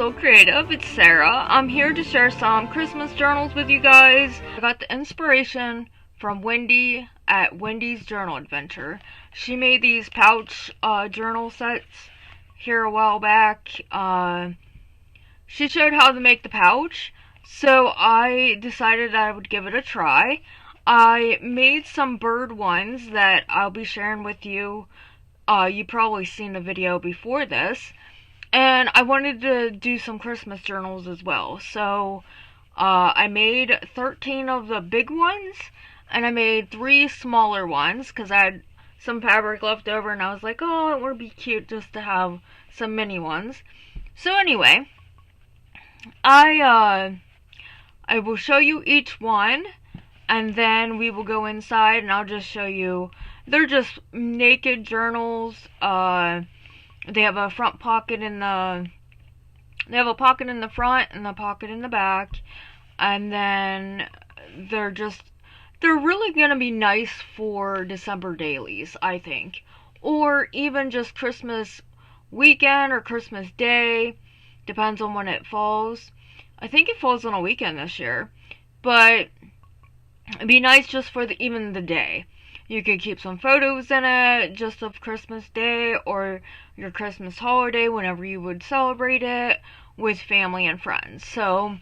underSoulcreative, it's Sarah. I'm here to share some Christmas journals with you guys. I got the inspiration from Wendy at Wendy's Journal Adventure. She made these pouch journal sets here a while back. She showed how to make the pouch, so I decided I would give it a try. I made some bird ones that I'll be sharing with you. You've probably seen the video before this. And I wanted to do some Christmas journals as well. So I made 13 of the big ones, and I made 3 smaller ones because I had some fabric left over, and I was like, oh, it would be cute just to have some mini ones. So anyway, I will show you each one, and then we will go inside, and I'll just show you. They're just naked journals. They have a front pocket in the. They have a pocket in the front and a pocket in the back, and then they're really gonna be nice for December dailies, I think, or even just Christmas weekend or Christmas Day, depends on when it falls. I think it falls on a weekend this year, but it'd be nice just for even the day. You could keep some photos in it just of Christmas Day or your Christmas holiday whenever you would celebrate it with family and friends. So,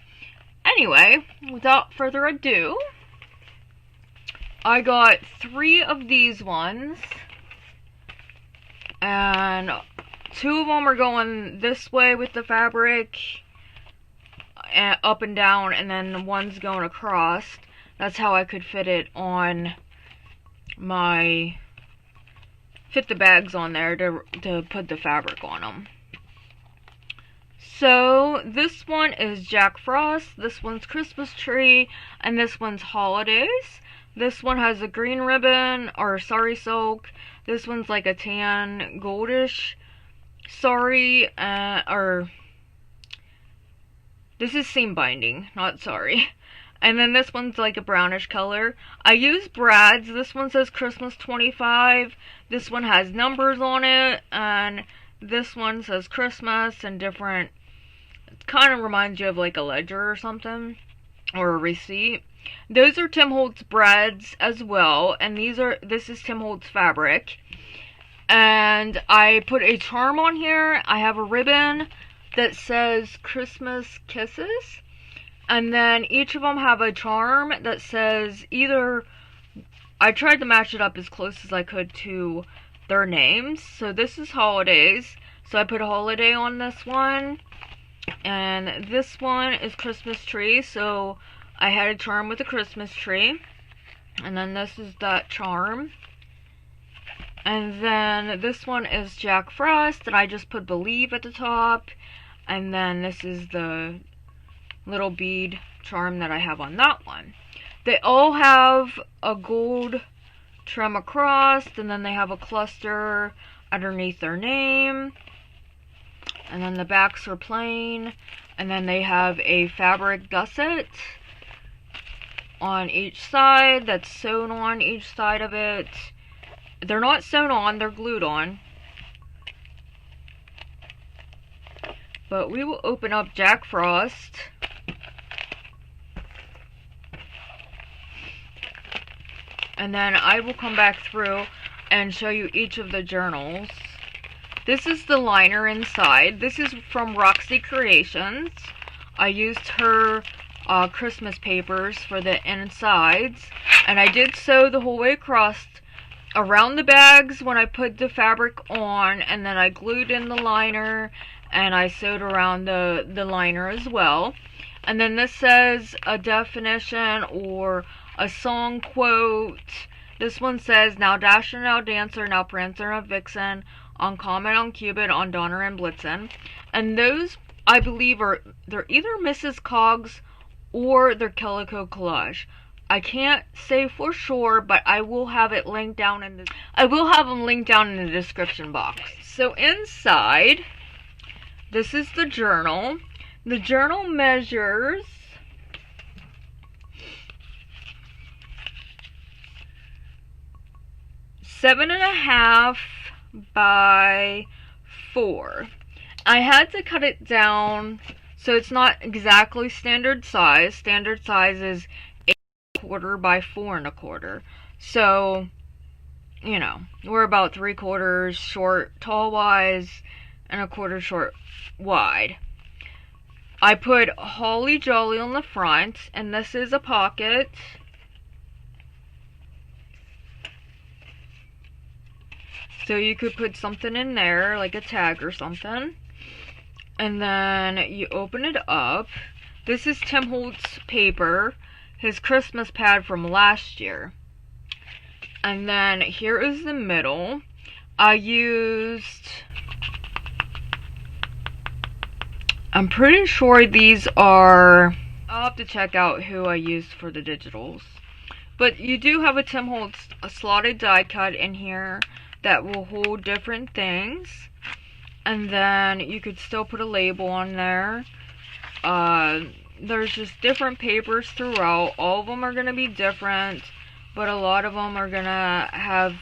anyway, without further ado, I got 3 of these ones, and 2 of them are going this way with the fabric, up and down, and then the one's going across. That's how I could fit it on fit the bags on there to put the fabric on them. So this one is Jack Frost, this one's Christmas tree, and this one's holidays. This one has a green ribbon or sari silk. This one's like a tan goldish sari, or this is seam binding, not sari. And then this one's like a brownish color. I use brads. This one says Christmas 25. This one has numbers on it. And this one says Christmas and different. It kind of reminds you of like a ledger or something. Or a receipt. Those are Tim Holtz brads as well. And this is Tim Holtz fabric. And I put a charm on here. I have a ribbon that says Christmas Kisses. And then each of them have a charm that says either, I tried to match it up as close as I could to their names. So this is holidays. So I put a holiday on this one. And this one is Christmas tree. So I had a charm with a Christmas tree. And then this is that charm. And then this one is Jack Frost. And I just put Believe at the top. And then this is the little bead charm that I have on that one. They all have a gold trim across, and then they have a cluster underneath their name, and then the backs are plain, and then they have a fabric gusset on each side that's sewn on each side of it. They're not sewn on, they're glued on. But we will open up Jack Frost. And then I will come back through and show you each of the journals. This is the liner inside. This is from Roxy Creations. I used her Christmas papers for the insides. And I did sew the whole way across around the bags when I put the fabric on. And then I glued in the liner. And I sewed around the liner as well. And then this says a definition or a song quote. This one says, now Dasher, now Dancer, now Prancer, now Vixen, on Comet, on Cupid, on Donner and Blitzen. And those, I believe, they're either Mrs. Coggs or they're Calico Collage. I can't say for sure, but I will have it linked down in I will have them linked down in the description box. So inside, this is the journal. The journal measures 7.5 by 4. I had to cut it down so it's not exactly standard size. Standard size is 8¼ by 4¼ so, you know, we're about 3/4 short tall wise and 1/4 short wide. I put Holly Jolly on the front, and this is a pocket. So you could put something in there, like a tag or something. And then you open it up. This is Tim Holtz paper, his Christmas pad from last year. And then here is the middle. I'm pretty sure these are, I'll have to check out who I used for the digitals. But you do have a Tim Holtz slotted die cut in here that will hold different things. And then you could still put a label on there. There's just different papers throughout. All of them are going to be different, but a lot of them are going to have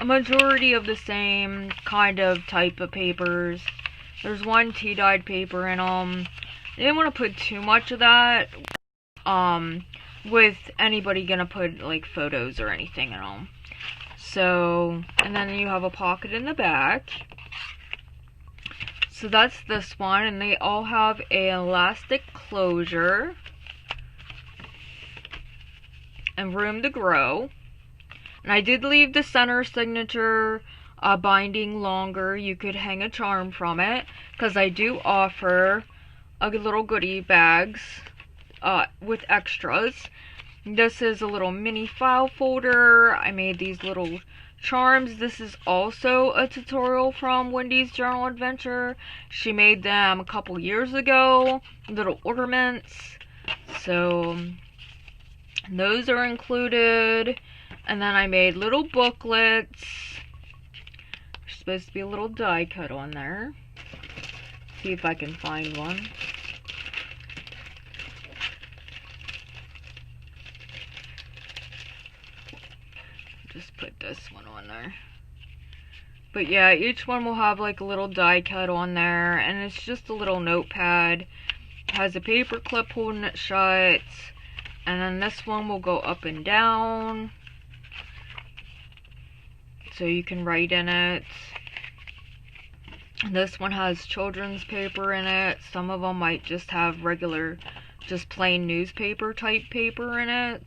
a majority of the same kind of type of papers. There's one tea-dyed paper in them. I didn't want to put too much of that with anybody going to put like photos or anything in them. So, and then you have a pocket in the back. So that's this one, and they all have a elastic closure and room to grow. And I did leave the center signature binding longer. You could hang a charm from it, because I do offer little goodie bags with extras. This is a little mini file folder. I made these little charms. This is also a tutorial from Wendy's Journal Adventure. She made them a couple years ago. Little ornaments. So those are included. And then I made little booklets. There's supposed to be a little die cut on there. See if I can find one. Just put this one on there. But yeah, each one will have like a little die cut on there, and it's just a little notepad. It has a paper clip holding it shut, and then this one will go up and down, so you can write in it. This one has children's paper in it. Some of them might just have regular, just plain newspaper type paper in it.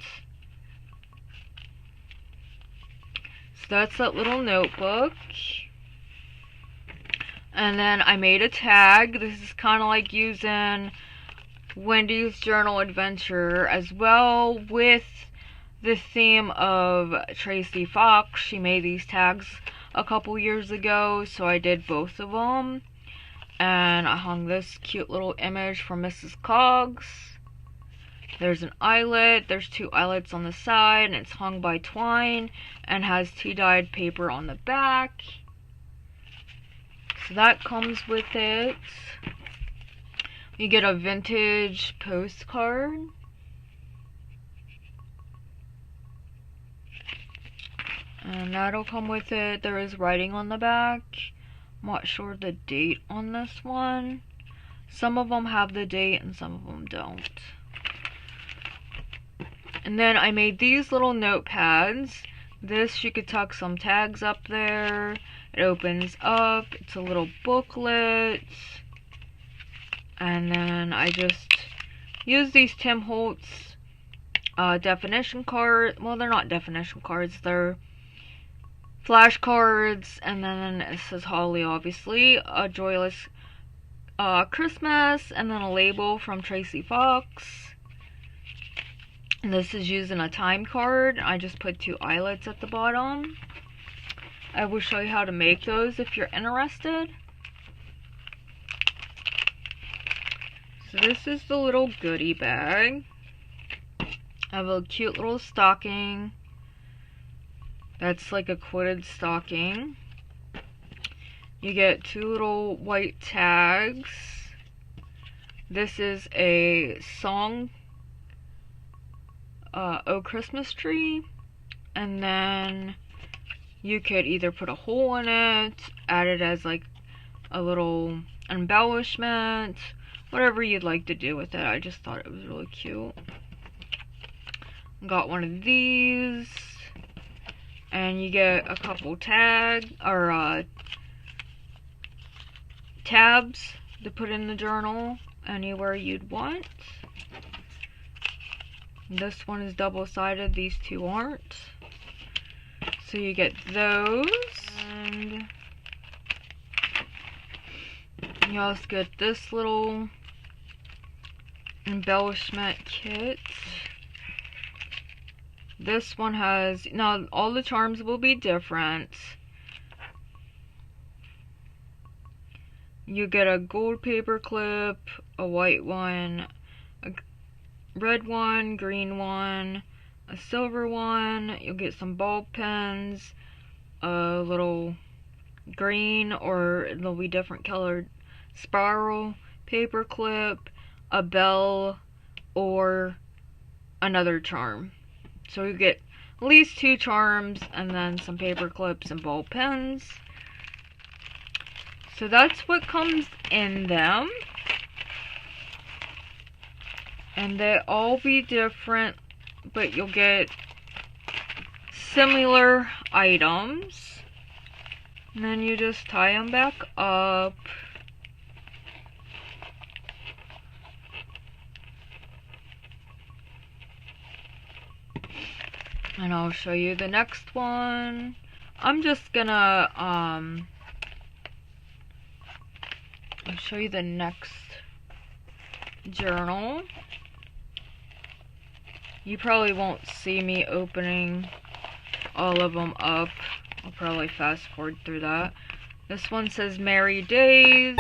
So that's that little notebook. And then I made a tag. This is kind of like using Wendy's Journal Adventure as well, with the theme of Tracy Fox. She made these tags a couple years ago, so I did both of them. And I hung this cute little image from Mrs. Coggs. There's an eyelet. There's 2 eyelets on the side, and it's hung by twine and has tea-dyed paper on the back. So that comes with it. You get a vintage postcard. And that'll come with it. There is writing on the back. I'm not sure the date on this one. Some of them have the date and some of them don't. And then I made these little notepads. This, you could tuck some tags up there. It opens up. It's a little booklet. And then I just use these Tim Holtz definition cards. Well, they're not definition cards. They're flashcards. And then it says Holly, obviously. A joyless Christmas. And then a label from Tracy Fox. And this is using a time card. I just put 2 eyelets at the bottom. I will show you how to make those if you're interested. So this is the little goodie bag. I have a cute little stocking. That's like a quilted stocking. You get 2 little white tags. This is a song, Oh Christmas Tree, and then you could either put a hole in it, add it as like a little embellishment, whatever you'd like to do with it. I just thought it was really cute. Got one of these, and you get a couple tabs to put in the journal anywhere you'd want. This one is double-sided, these two aren't. So you get those, and you also get this little embellishment kit. This one has, now all the charms will be different. You get a gold paper clip, a white one, a red one, green one, a silver one. You'll get some ball pens, a little green, or there'll be different colored spiral paper clip, a bell, or another charm. So you get at least 2 charms, and then some paper clips and ball pens. So that's what comes in them. And they all be different, but you'll get similar items. And then you just tie them back up. And I'll show you the next one. I'm just gonna, I'll show you the next journal. You probably won't see me opening all of them up. I'll probably fast forward through that. This one says Merry Days.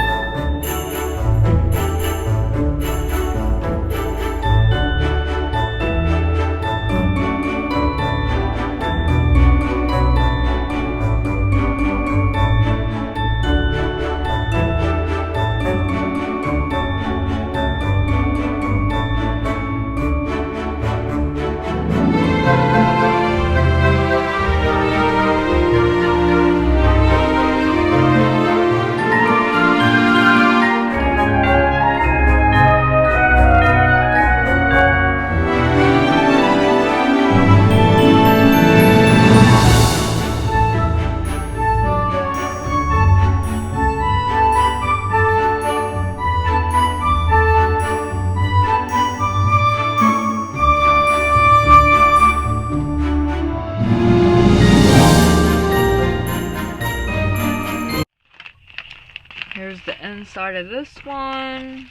Here's the inside of this one.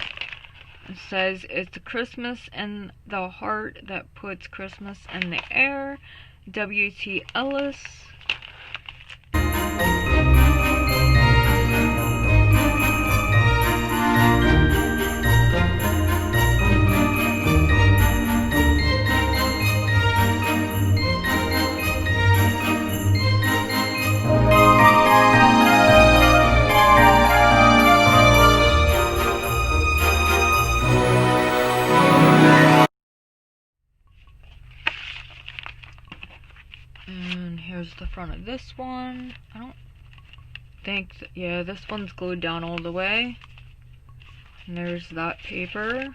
It says, it's Christmas in the heart that puts Christmas in the air. W.T. Ellis. And here's the front of this one. I don't think, yeah, this one's glued down all the way. And there's that paper.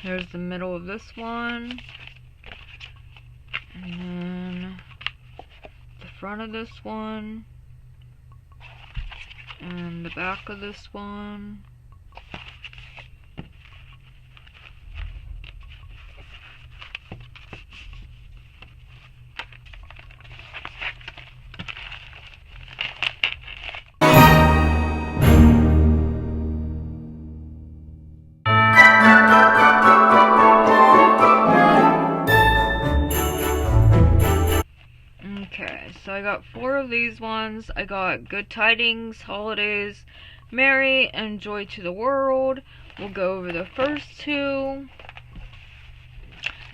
Here's the middle of this one. And then the front of this one. And the back of this one. So I got 4 of these ones. I got Good Tidings, Holidays, Merry, and Joy to the World. We'll go over the first 2.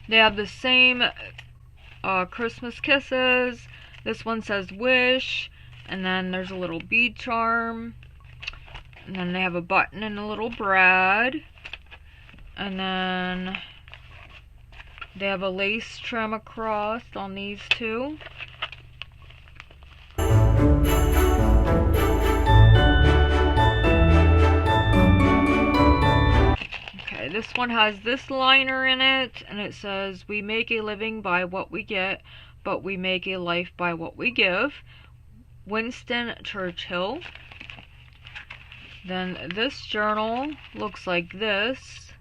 They have the same Christmas kisses. This one says Wish, and then there's a little bead charm. And then they have a button and a little brad. And then they have a lace trim across on these 2. Okay, this one has this liner in it, and it says, "We make a living by what we get, but we make a life by what we give." Winston Churchill. Then this journal looks like this.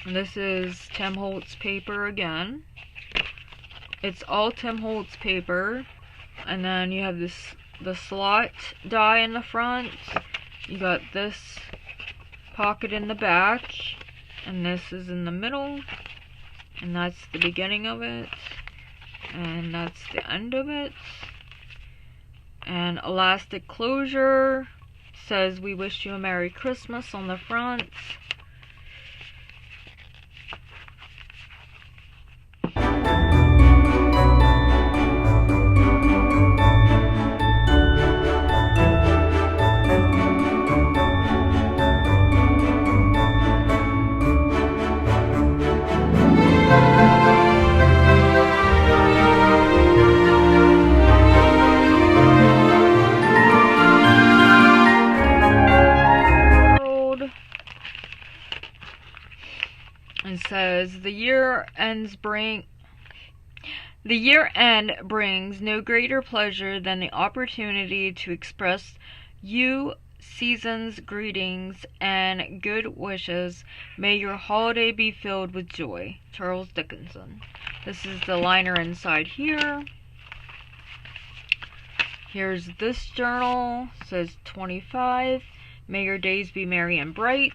And this is Tim Holtz paper again. It's all Tim Holtz paper. And then you have the slot die in the front. You got this pocket in the back. And this is in the middle. And that's the beginning of it. And that's the end of it. And elastic closure says, "We wish you a Merry Christmas" on the front. It says, the year end brings no greater pleasure than the opportunity to express you season's greetings and good wishes. May your holiday be filled with joy. Charles Dickinson. This is the liner inside here. Here's this journal. It says 25. May your days be merry and bright.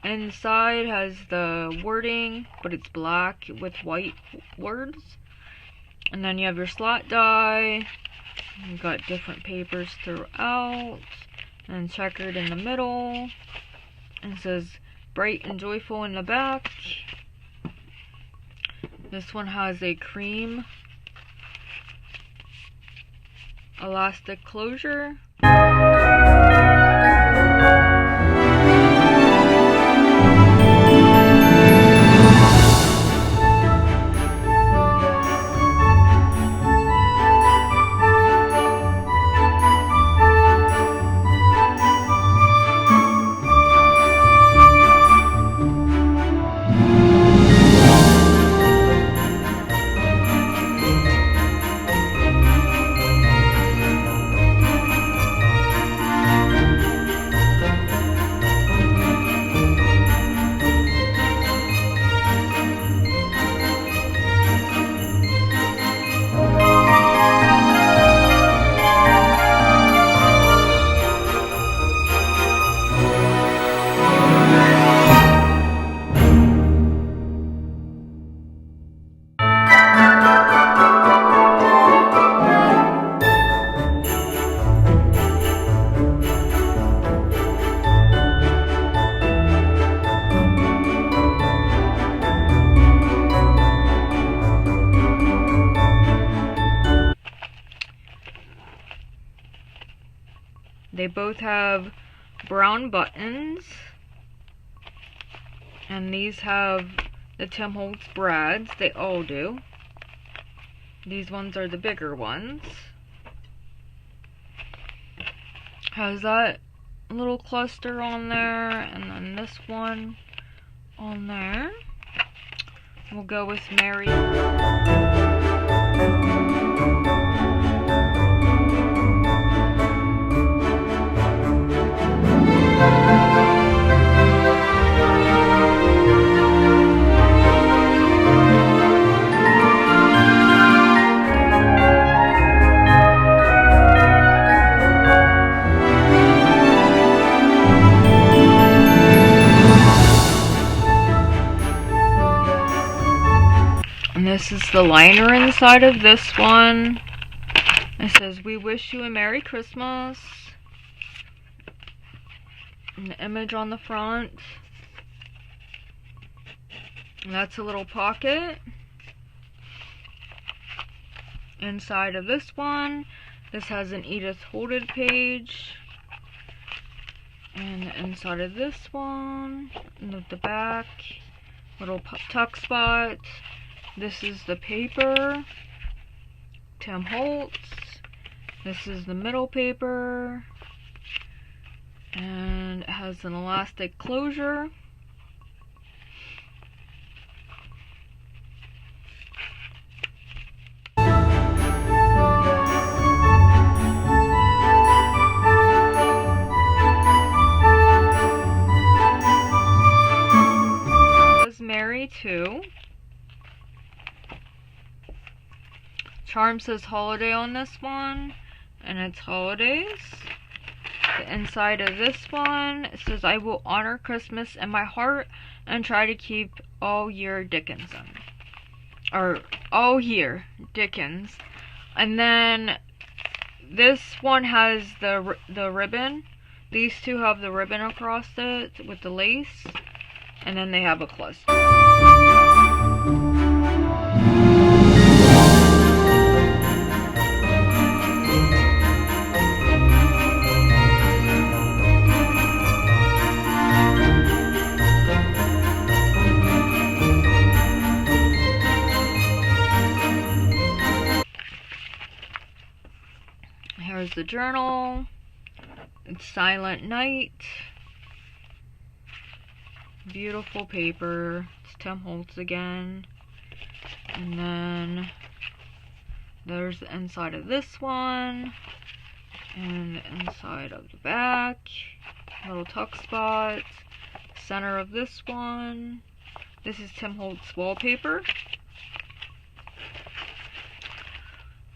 Inside has the wording, but it's black with white words. And then you have your slot die. You've got different papers throughout. And checkered in the middle. And it says bright and joyful in the back. This one has a cream elastic closure. They both have brown buttons, and these have the Tim Holtz brads. They all do. These ones are the bigger ones. Has that little cluster on there, and then this one on there. We'll go with Mary. This is the liner inside of this one. It says, "We wish you a Merry Christmas." An image on the front. And that's a little pocket. Inside of this one, this has an Edith Holden page. And inside of this one, at the back, little tuck spot. This is the paper, Tim Holtz, This is the middle paper, and it has an elastic closure. Merry too. Charm says holiday on this one, and it's holidays. The inside of this one, it says I will honor Christmas in my heart and try to keep all year Dickinson. Or all year Dickens. And then this one has the ribbon. These two have the ribbon across it with the lace. And then they have a cluster. Here's the journal. It's Silent Night. Beautiful paper. It's Tim Holtz again. And then there's the inside of this one. And the inside of the back. Little tuck spots. Center of this one. This is Tim Holtz wallpaper.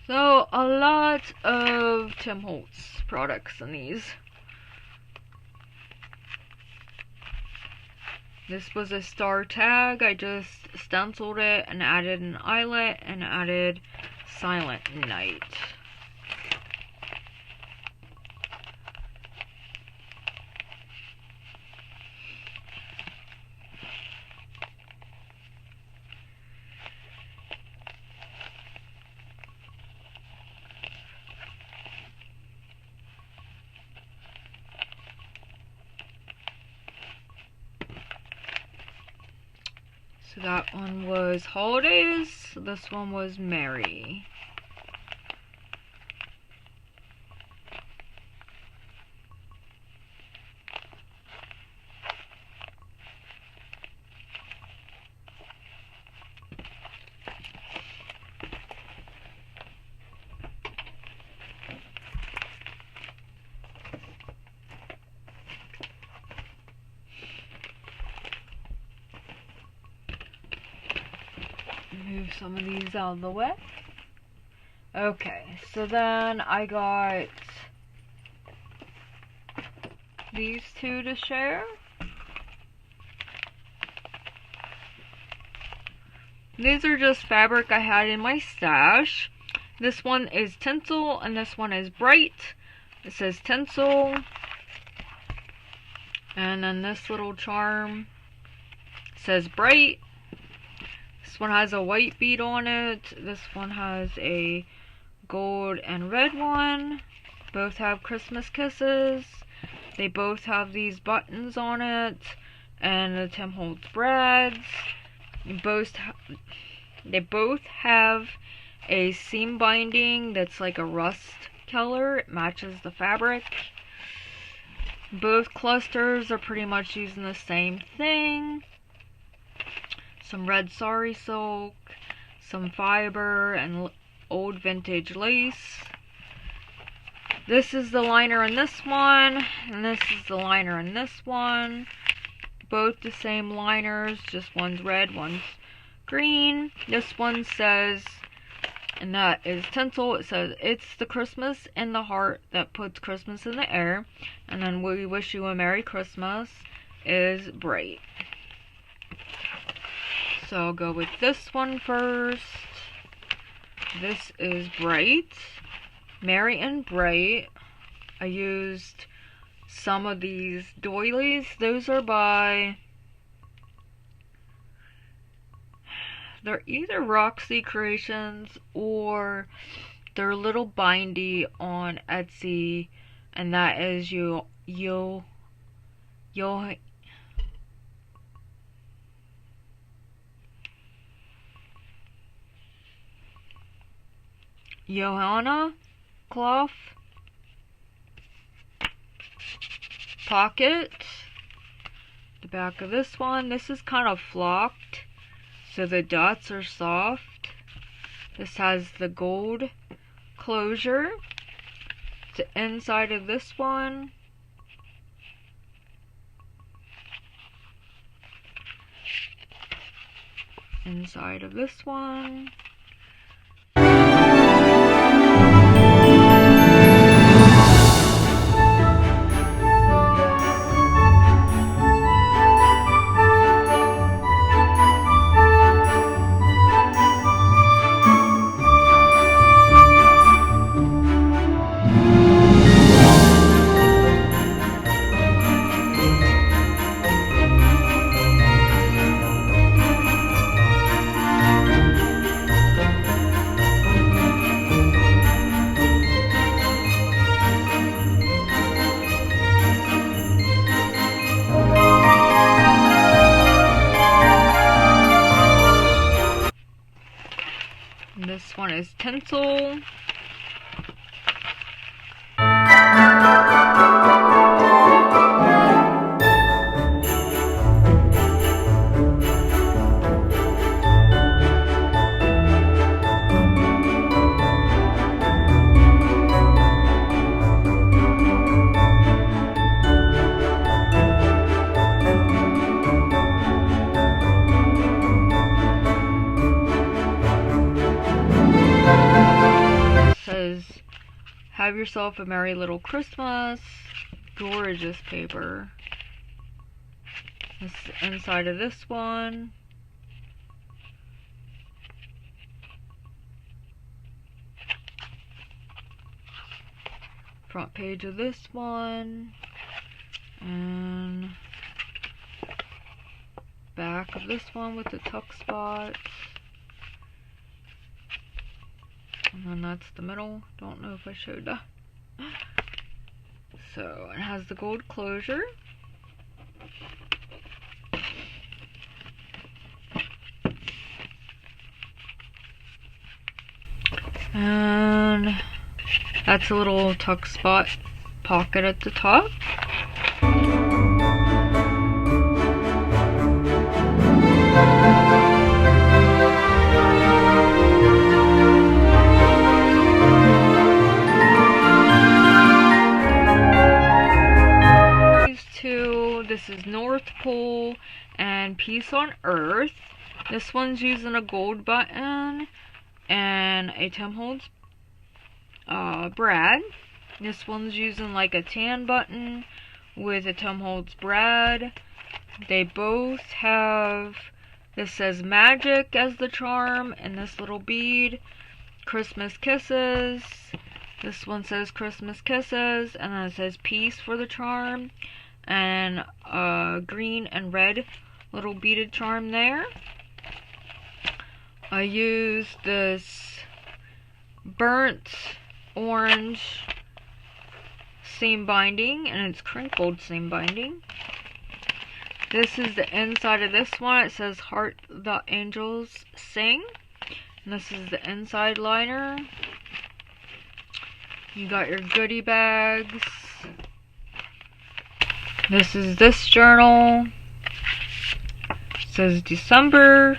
So, a lot of Tim Holtz products in these. This was a star tag. I just stenciled it and added an eyelet and added Silent Night. So that one was holidays, this one was merry. Move some of these out of the way. Okay, so then I got these two to share. These are just fabric I had in my stash. This one is tinsel and this one is bright. It says tinsel. And then this little charm says bright. This one has a white bead on it. This one has a gold and red one. Both have Christmas kisses. They both have these buttons on it. And the Tim Holtz brads. They both have a seam binding that's like a rust color. It matches the fabric. Both clusters are pretty much using the same thing. Some red sari silk, some fiber, and old vintage lace. This is the liner in this one, and this is the liner in this one. Both the same liners, just one's red, one's green. This one says, and that is tinsel, it says, it's the Christmas in the heart that puts Christmas in the air. And then we wish you a Merry Christmas is bright. So I'll go with this one first. This is bright. Merry and bright. I used some of these doilies. Those are by, they're either Roxy Creations or they're Little Bindy on Etsy, and that is Johanna. cloth pocket. The back of this one, this is kind of flocked, so the dots are soft. This has the gold closure. The inside of this one, inside of this one. This one is tinsel. Have yourself a merry little Christmas. Gorgeous paper. This is the inside of this one. Front page of this one. And back of this one with the tuck spots. And then that's the middle. Don't know if I showed that. So it has the gold closure. And that's a little tuck spot pocket at the top. This is North Pole and Peace on Earth. This one's using a gold button and a Tim Holtz brad. This one's using like a tan button with a Tim Holtz brad. They both have, this says magic as the charm and this little bead, Christmas kisses. This one says Christmas kisses and then it says peace for the charm. And green and red little beaded charm there. I used this burnt orange seam binding and it's crinkled seam binding. This is the inside of this one. It says Heart the Angels Sing. And this is the inside liner. You got your goodie bags. This is this journal. It says December.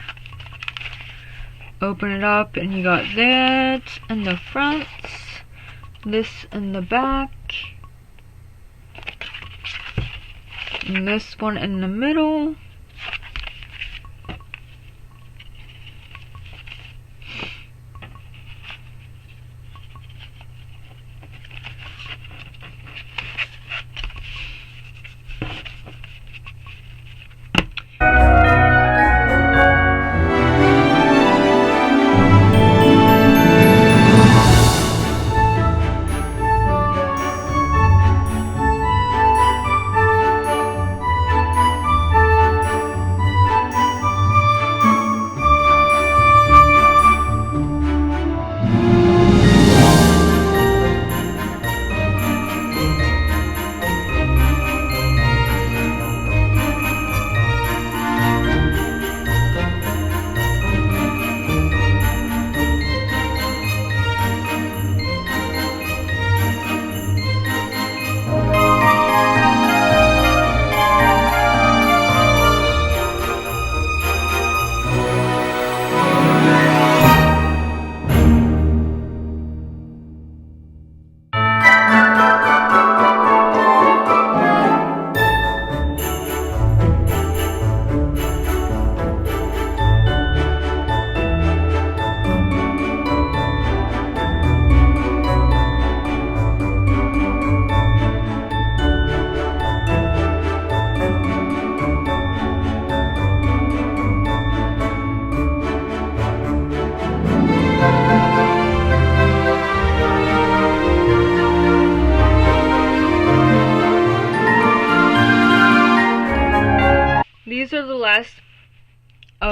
Open it up and you got that in the front. This in the back. And this one in the middle.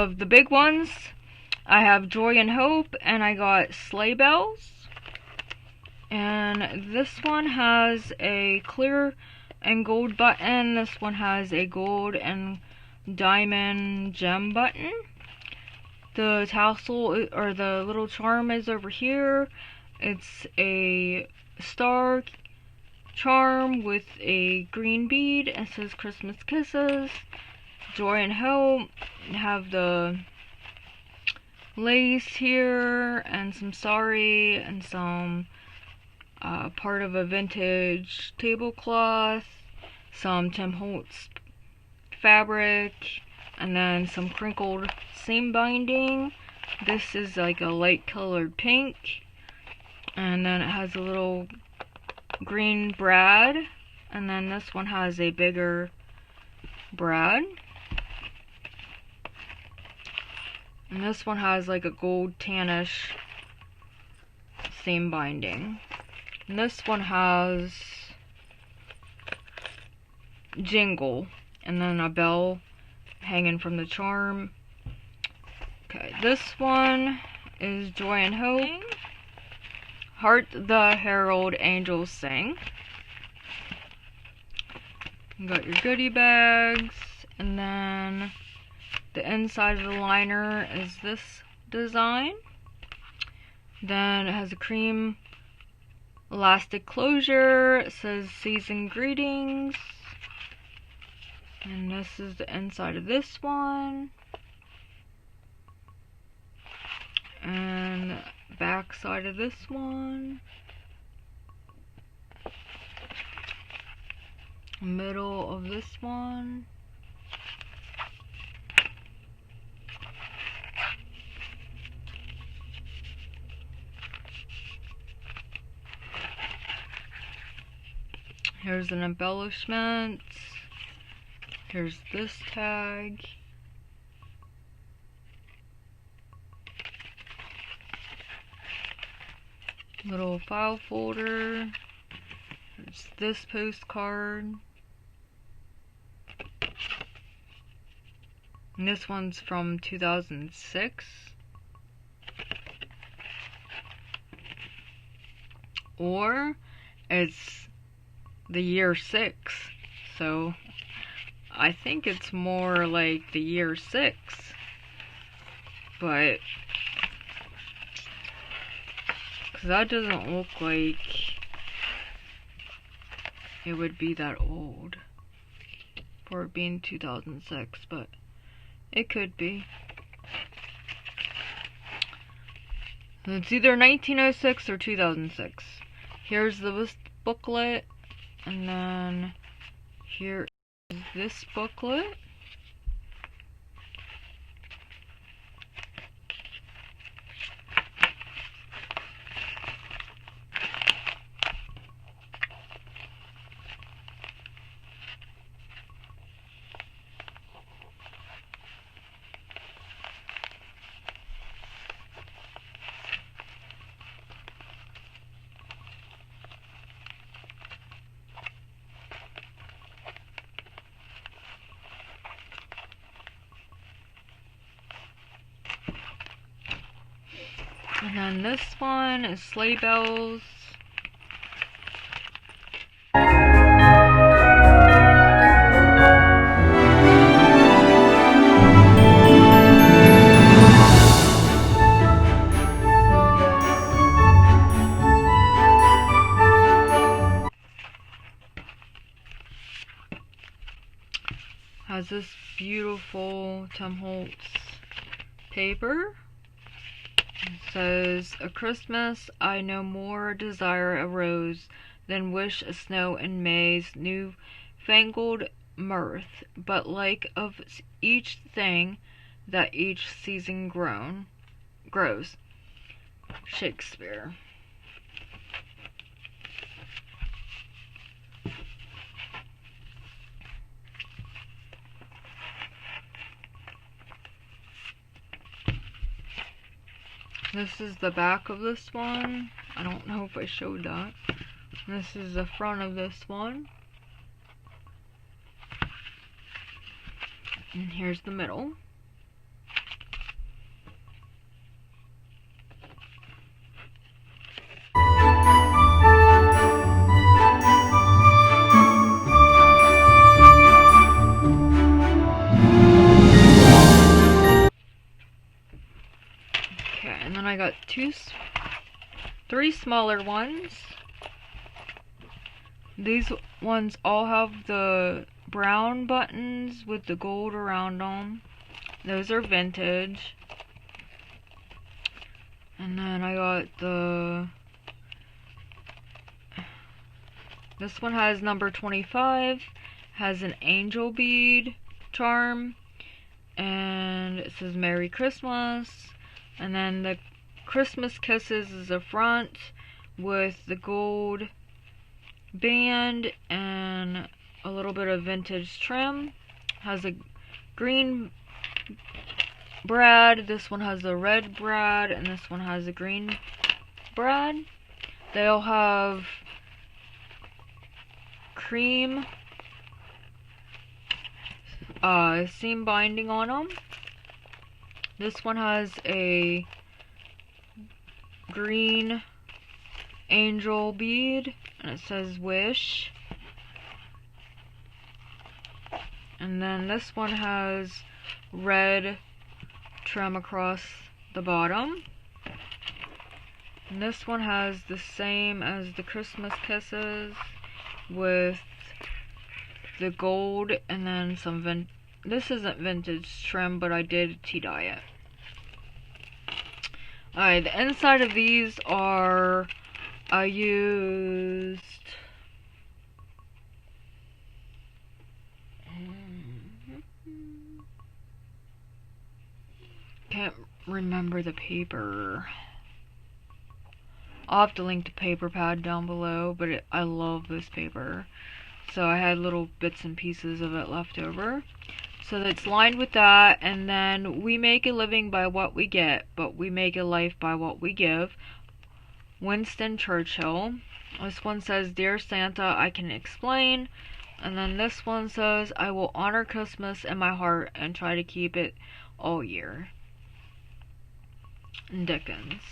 of the big ones, I have Joy and Hope, and I got Sleigh Bells. And this one has a clear and gold button. This one has a gold and diamond gem button. The tassel, or the little charm, is over here. It's a star charm with a green bead. It says Christmas Kisses. Joy and Hope have the lace here, and some sari, and some part of a vintage tablecloth, some Tim Holtz fabric, and then some crinkled seam binding. This is like a light colored pink, and then it has a little green brad, and then this one has a bigger brad, and this one has like a gold tannish seam binding. And this one has Jingle, and then a bell hanging from the charm. Okay, this one is Joy and Hope. Heart the Herald Angels Sing. You got your goodie bags, and then the inside of the liner is this design. Then it has a cream elastic closure. It says Season Greetings. And this is the inside of this one. And the back side of this one. Middle of this one. Here's an embellishment. Here's this tag. Little file folder. There's this postcard. And this one's from 2006. Or it's the year 6. So I think it's more like the year 6. But because that doesn't look like it would be that old for it being 2006, but it could be. It's either 1906 or 2006. Here's the list booklet, and then here is this booklet. And then this one is Sleigh Bells. Has this beautiful Tim Holtz paper. It says, "A Christmas I no more desire a rose than wish a snow in May's new-fangled mirth, but like of each thing that each season grows." Shakespeare. This is the back of this one. I don't know if I showed that. This is the front of this one. And here's the middle. three smaller ones. These ones all have the brown buttons with the gold around them. Those are vintage. And then I got this one has number 25, has an angel bead charm, and it says Merry Christmas. And then the Christmas Kisses is the front with the gold band and a little bit of vintage trim. Has a green brad, this one has a red brad, and this one has a green brad. They all have cream seam binding on them. This one has a green angel bead and it says wish. And then this one has red trim across the bottom. And this one has the same as the Christmas Kisses with the gold and then some this isn't vintage trim, but I did tea dye it. Alright, the inside of these are, I used can't remember the paper. I'll have to link the paper pad down below, but I love this paper. So I had little bits and pieces of it left over. So it's lined with that, and then we make a living by what we get, but we make a life by what we give. Winston Churchill. This one says, Dear Santa, I can explain. And then this one says, I will honor Christmas in my heart and try to keep it all year. Dickens.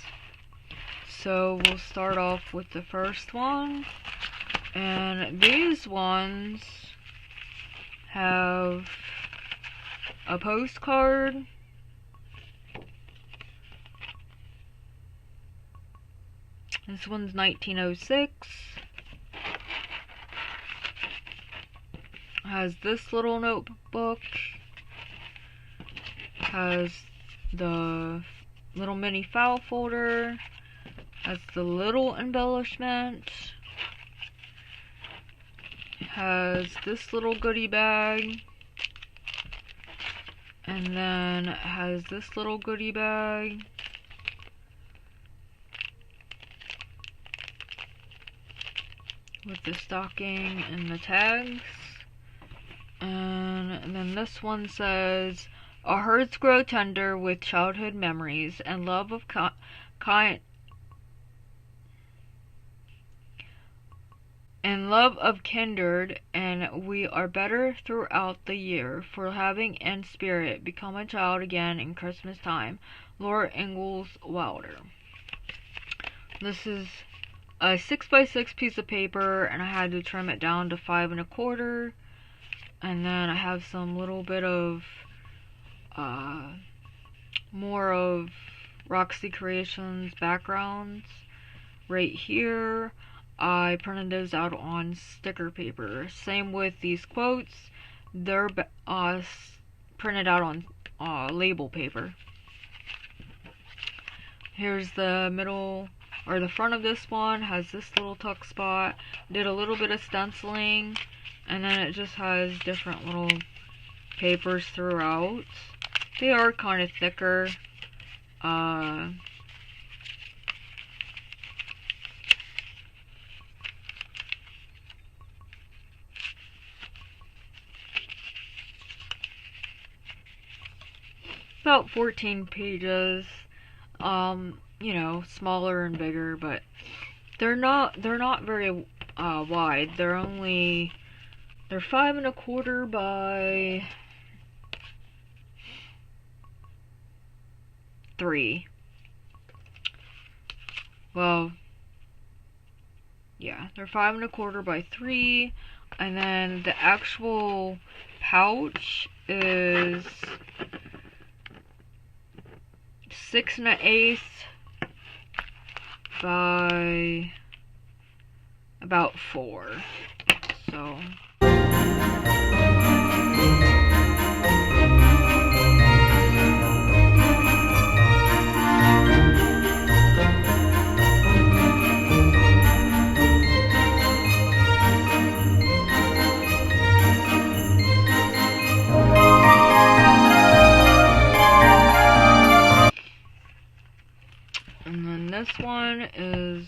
So we'll start off with the first one. And these ones have a postcard. This one's 1906. Has this little notebook. Has the little mini file folder. Has the little embellishment. Has this little goodie bag. And then it has this little goodie bag. With the stocking and the tags. And then this one says, Our hearts grow tender with childhood memories and love of kindred, and we are better throughout the year for having in spirit become a child again in Christmas time. Laura Ingalls Wilder. This is a 6x6 piece of paper, and I had to trim it down to 5 1/4. And then I have some little bit of more of Roxy Creations backgrounds right here. I printed those out on sticker paper. Same with these quotes. They're printed out on label paper. Here's the middle, or the front of this one has this little tuck spot. Did a little bit of stenciling, and then it just has different little papers throughout. They are kind of thicker. About 14 pages. You know, smaller and bigger, but they're not very wide. They're 5 1/4 by 3. Well, yeah, they're 5 1/4 by 3, and then the actual pouch is 6 1/8 by about 4. So and then this one is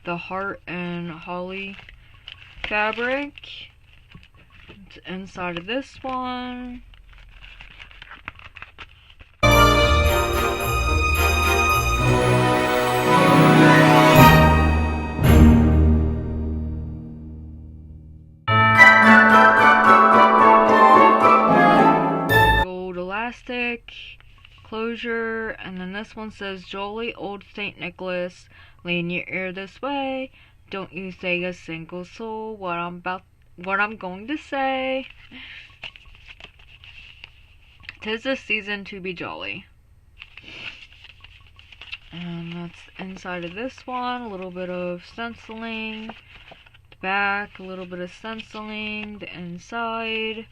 the heart and holly fabric. It's inside of this one. Gold elastic closure, and then this one says, "Jolly old Saint Nicholas, lean your ear this way. Don't you say a single soul what I'm going to say. 'Tis the season to be jolly." And that's inside of this one. A little bit of stenciling. The back, a little bit of stenciling. The inside.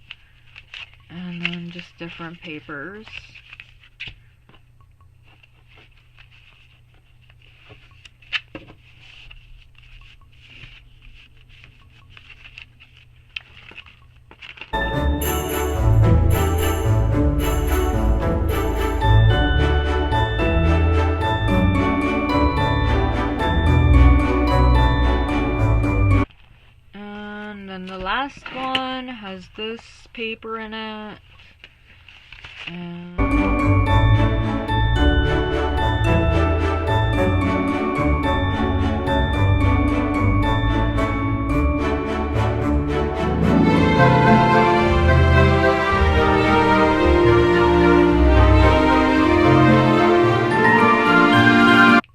And then just different papers. And then the last one has this paper in it. And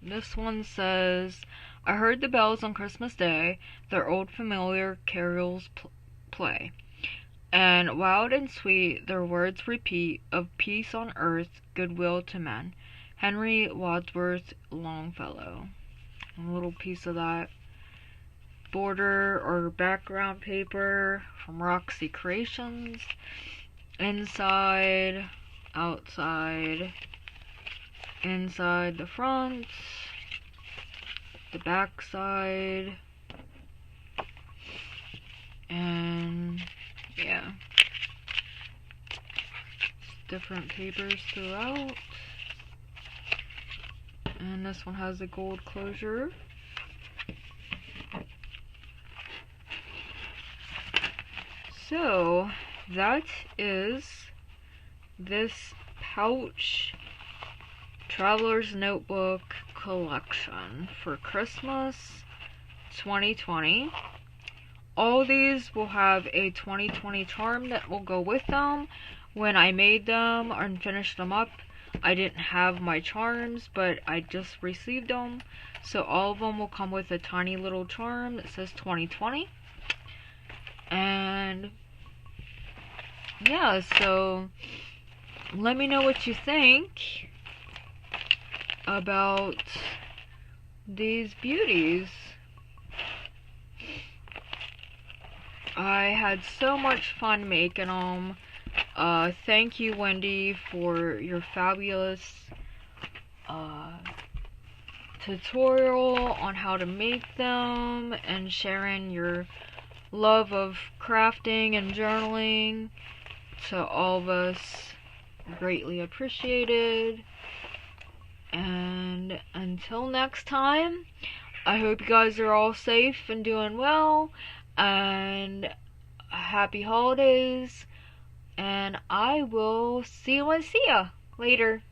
this one says, "I heard the bells on Christmas Day, their old familiar carols play. And wild and sweet their words repeat, of peace on earth, goodwill to men. Henry Wadsworth Longfellow." A little piece of that border or background paper from Roxy Creations. Inside, outside, inside the front, the back side, and yeah, different papers throughout. And this one has a gold closure. So that is this pouch Traveler's Notebook collection for Christmas 2020. All these will have a 2020 charm that will go with them. When I made them and finished them up, I didn't have my charms, but I just received them. So all of them will come with a tiny little charm that says 2020. And yeah, so let me know what you think about these beauties. I had so much fun making them. Thank you, Wendy, for your fabulous tutorial on how to make them and sharing your love of crafting and journaling to all of us. Greatly appreciated. And until next time, I hope you guys are all safe and doing well, and happy holidays, and I will see you later.